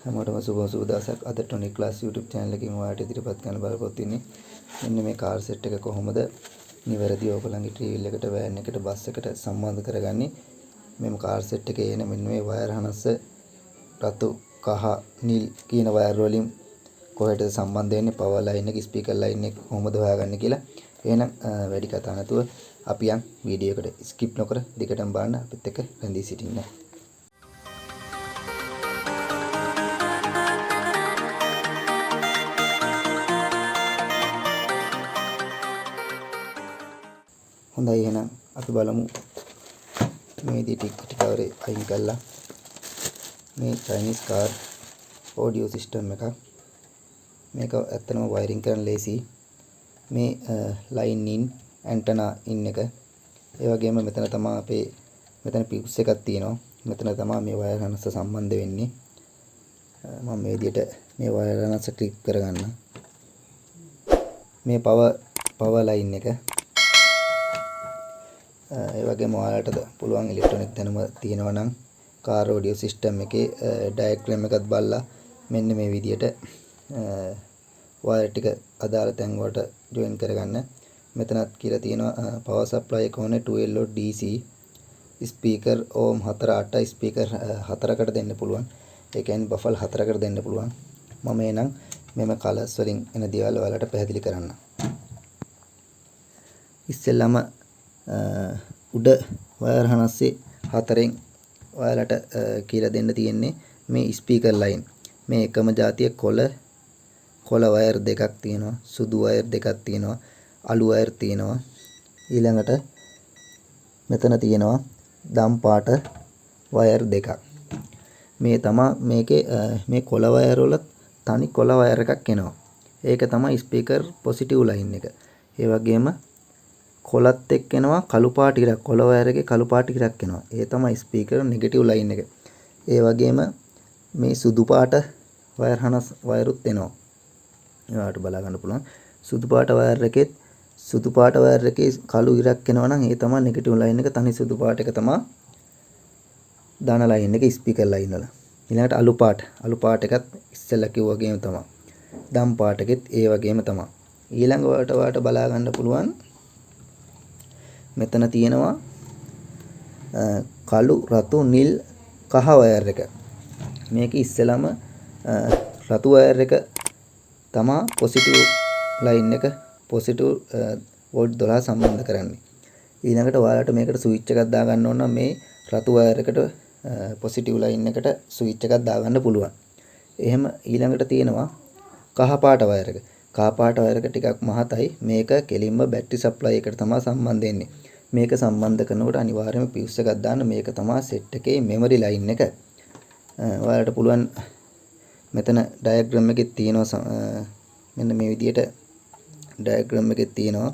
හැමෝටම සුබ දවසක්. අද ටොනික් ක්ලාස් YouTube channel එකකින් ඔයාලට ඉදිරිපත් කරන්න බලාපොරොත්තු වෙන්නේ මෙන්න මේ කාර් සෙට් එක කොහොමද නිවැරදිව ඔයගොල්ලන්ගේ ට්‍රීවිල් එකට, වෑන් එකට, බස් එකට සම්බන්ධ කරගන්නේ. මෙම කාර් සෙට් එකේ එන මෙන්න මේ වයර් හනස්ස රතු, කහ, නිල් කියන වයර් වලින් කොහෙටද සම්බන්ධ වෙන්නේ, පවර් ලයින් එක, ස්පීකර් ලයින් එක කොහොමද හොයාගන්නේ කියලා. එහෙනම් වැඩි කතා නැතුව අපි යන් වීඩියෝ එකට ස්කිප් නොකර දිගටම බලන්න අපිත් එක්ක රැඳී සිටින්න. හොඳයි, එහෙනම් අපි බලමු මේ ටික අවරේ අයින් කළා. මේ චයිනීස් කාර් ඔඩියෝ සිස්ටම් එකක්. මේක ඇත්තටම වයරින් කරන්න ලේසි. මේ ලයින් ඉන්, ඇන්ටනා ඉන් එක. ඒ වගේම මෙතන තමයි අපේ මෙතන පියුස් එකක් තියෙනවා. මෙතන තමයි මේ වයර් හනස්ස සම්බන්ධ වෙන්නේ. මම මේ විදිහට මේ වයර් හනස්ස ක්ලික් කරගන්න. මේ පවර් ලයින් එක. ඒ වගේම ඔයාලට පුළුවන් ඉලෙක්ට්‍රොනික දැනුම තියෙනවා නම් කාර් ඔඩියෝ සිස්ටම් එකේ ඩයග්‍රෑම් එකක් බලලා මෙන්න මේ විදිහට වයර් ටික අදාළ තැන් වලට ජොයින් කරගන්න. මෙතනත් කියලා තියෙනවා පවර් සප්ලයි එක ඕනේ 12 volt DC, ස්පීකර් ඕම් 4-8 ස්පීකර් 4කට දෙන්න පුළුවන්. ඒ කියන්නේ බෆල් 4කට දෙන්න පුළුවන්. මම එනම් මෙම කලර්ස් වලින් එන දේවල් ඔයාලට පැහැදිලි කරන්න. ඉස්සෙල්ලාම උඩ වයර් හනස්සේ හතරෙන් ඔයාලට කියලා දෙන්න තියෙන්නේ මේ ස්පීකර් ලයින්. මේ එකම જાතිය කොළ වයර් දෙකක් තියෙනවා, සුදු වයර් දෙකක් තියෙනවා, අලු වයර් තියෙනවා. ඊළඟට මෙතන තියෙනවා දම් පාට වයර් දෙකක්. මේ තමයි මේකේ මේ කොළ වයර් වල තනි කොළ වයර් එකක් එනවා. ඒක තමයි ස්පීකර් පොසිටිව් ලයින් එක. ඒ වගේම කොළත් එක්ක එනවා කළු පාට ඉරක්, කොළ වයර් එකේ කළු පාට ඉරක් එනවා. ඒ තමයි ස්පීකර් නෙගටිව් ලයින් එක. ඒ වගේම මේ සුදු පාට වයර් හනස් වයරුත් එනවා. ඒවට බලා ගන්න පුළුවන්. සුදු පාට වයර් එකෙත් සුදු පාට වයර් එකේ කළු ඉරක් එනවා නම් ඒ තමයි නෙගටිව් ලයින් එක. තනි සුදු පාට එක තමයි ධන ලයින් එක ස්පීකර් ලයින් වල. ඊළඟට අලු පාට එකත් ඉස්සෙල්ලා කිව්වා වගේම තමයි. දම් පාට එකෙත් ඒ වගේම තමයි. ඊළඟ ඔයාලට බලා ගන්න පුළුවන් මෙතන තියෙනවා කළු, රතු, නිල්, කහ වයර් එක. මේක ඉස්සෙල්ලාම රතු වයර් එක තමයි පොසිටිව් ලයින් එක, පොසිටිව් වෝල්ට් 12 සම්බන්ධ කරන්නේ. ඊළඟට ඔයාලට මේකට ස්විච් එකක් දාගන්න ඕන නම් මේ රතු වයර් එකට පොසිටිව් ලයින් එකට ස්විච් එකක් දාගන්න පුළුවන්. එහෙම ඊළඟට තියෙනවා කහ පාට වයර් එක. කහ පාට වයර් එක ටිකක් මහතයි. මේක කෙලින්ම බැටරි සප්ලයි එකට තමයි සම්බන්ධ වෙන්නේ. මේක සම්බන්ධ කරනකොට අනිවාර්යයෙන්ම පියුස් එකක් දාන්න. මේක තමයි සෙට් එකේ මෙමරි ලයින් එක. ඔයාලට පුළුවන් මෙතන ඩයග්‍රෑම් එකේ තියෙනවා මෙන්න මේ විදිහට ඩයග්‍රෑම් එකේ තියෙනවා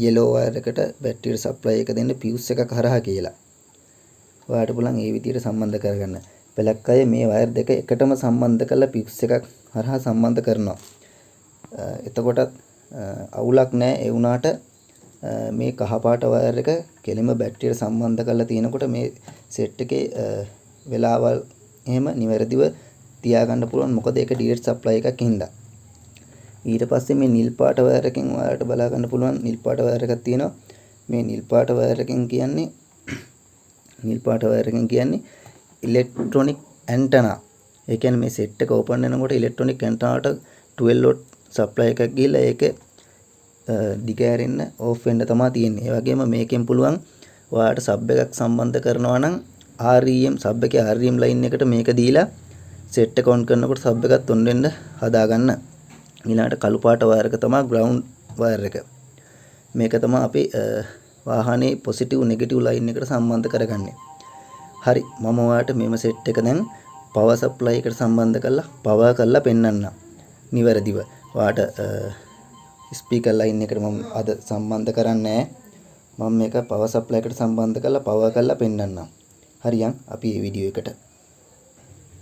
yellow වයර් එකට බැටරි සප්ලයි එක දෙන්න පියුස් එකක් හරහා කියලා. ඔයාලට පුළුවන් මේ විදිහට සම්බන්ධ කරගන්න. පළක් අය මේ වයර් දෙක එකටම සම්බන්ධ කරලා පියුස් එකක් හරහා සම්බන්ධ කරනවා. එතකොටත් අවුලක් නැහැ. ඒ වුණාට මේ කහ පාට වයර් එක කෙලින්ම බැටරියට සම්බන්ධ කරලා තියෙනකොට මේ සෙට් එකේ වෙලාවල් එහෙම නිවැරදිව තියාගන්න පුළුවන්. මොකද ඒක ඩිරෙක්ට් සප්ලයි එකක් හින්දා. ඊට පස්සේ මේ නිල් පාට වයර් එකෙන් ඔයාලට බලා ගන්න පුළුවන් නිල් පාට වයර් එකක් තියෙනවා. මේ නිල් පාට වයර් එකෙන් කියන්නේ ඉලෙක්ට්‍රොනික් ඇන්ටනා. ඒ කියන්නේ මේ සෙට් එක ඕපන් වෙනකොට ඉලෙක්ට්‍රොනික් ඇන්ටනාට 12 වෝල්ට් සප්ලයි එකක් ගිහලා ඒක දිගෑරෙන්න ඕෆ් වෙන්න තමයි තියෙන්නේ. ඒ වගේම මේකෙන් පුළුවන් ඔයාලට සබ් එකක් සම්බන්ධ කරනවා නම් REM සබ් එකේ REM ලයින් එකට මේක දීලා සෙට් එක ඔන් කරනකොට සබ් එකත් ඔන් වෙන්න හදාගන්න. ඊළඟට කළු පාට වයර් එක තමයි ග්‍රවුන්ඩ් වයර් එක. මේක තමයි අපි වාහනේ පොසිටිව් නෙගටිව් ලයින් එකට සම්බන්ධ කරගන්නේ. හරි, මම ඔයාලට මෙම සෙට් එක දැන් පවර් සප්ලයි එකට සම්බන්ධ කරලා පවර් කරලා පෙන්නන්නම් නිවැරදිව. ඔයාලට ස්පීකර් ලයින් එකට මම අද සම්බන්ධ කරන්නේ නැහැ. මම මේක පවර් සප්ලයි එකට සම්බන්ධ කරලා පවර් කරලා පෙන්නන්නම්. හරියන් අපි මේ වීඩියෝ එකට.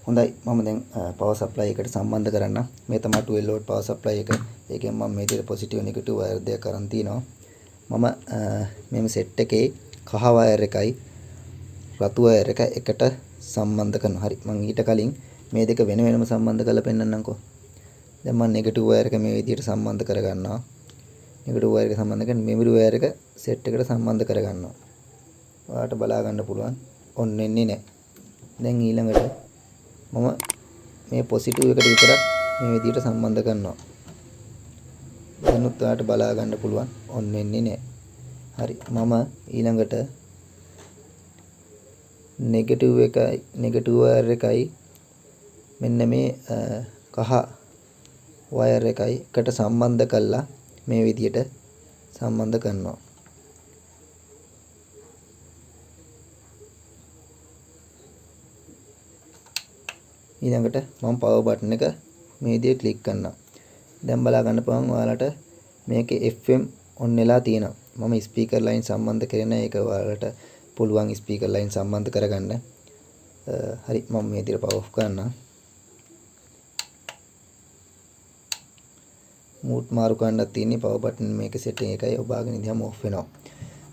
හොඳයි, මම දැන් පවර් සප්ලයි එකට සම්බන්ධ කරන්නම්. මේ තමයි 12 වෝල්ට් පවර් සප්ලයි එක. ඒකෙන් මම මේ විදිහට පොසිටිව් නෙගටිව් වයර් දෙකක් අරන් තිනවා. මම මේ සෙට් එකේ කහ වයර් එකයි රතු වයර් එක එකට සම්බන්ධ කරනවා. හරි, මම ඊට කලින් මේ දෙක වෙන වෙනම සම්බන්ධ කරලා පෙන්නන්නම්කෝ. දැන් මම නෙගටිව් වයර් එක මේ විදිහට සම්බන්ධ කරගන්නවා. නෙගටිව් වයර් එක සම්බන්ධ කරගෙන මෙමරි වයර් එක සෙට් එකට සම්බන්ධ කරගන්නවා. ඔයාලට බලා ගන්න පුළුවන්. ඔන්න එන්නේ නැහැ. දැන් ඊළඟට මම මේ පොසිටිව් එකට විතරක් මේ විදිහට සම්බන්ධ කරනවා. දැනුත් ඔයාලට බලා ගන්න පුළුවන්. ඔන්න එන්නේ නැහැ. හරි. මම ඊළඟට නෙගටිව් වයර් එකයි මෙන්න මේ කහ වයර් එකයි එකට සම්බන්ධ කරලා මේ විදිහට සම්බන්ධ කරනවා. ඊළඟට මම පවර් බටන් එක මේ විදිහට ක්ලික් කරනවා. දැන් බලා ගන්න පුළුවන් ඔයාලට මේකේ FM ඔන් වෙලා තියෙනවා. මම ස්පීකර් ලයින් සම්බන්ධ කරගෙන ඒක ඔයාලට පුළුවන් ස්පීකර් ලයින් සම්බන්ධ කරගන්න. හරි මම මේ විදිහට පවර් ඔෆ් කරනවා. මූඩ් මාරු කරන්නත් තියෙන්නේ පවර් බටන් මේක සෙටින් එකයි ඔබාගෙන ඉඳියම ඔෆ් වෙනවා.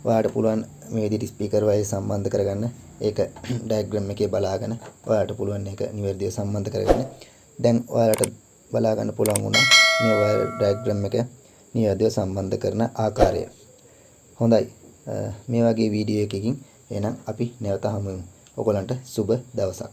ඔයාලට පුළුවන් මේ විදිහට ස්පීකර් වයර් සම්බන්ධ කරගන්න. ඒක ඩයග්‍රෑම් එකේ බලාගෙන ඔයාලට පුළුවන් ඒක නිවැරදිව සම්බන්ධ කරගන්න. දැන් ඔයාලට බලා ගන්න පුළුවන් වුණා මේ වයර් ඩයග්‍රෑම් එක නිවැරදිව සම්බන්ධ කරන ආකාරය. හොඳයි. මේ වගේ වීඩියෝ එකකින් එහෙනම් අපි නැවත හමු වෙමු. ඔයගලන්ට සුබ දවසක්.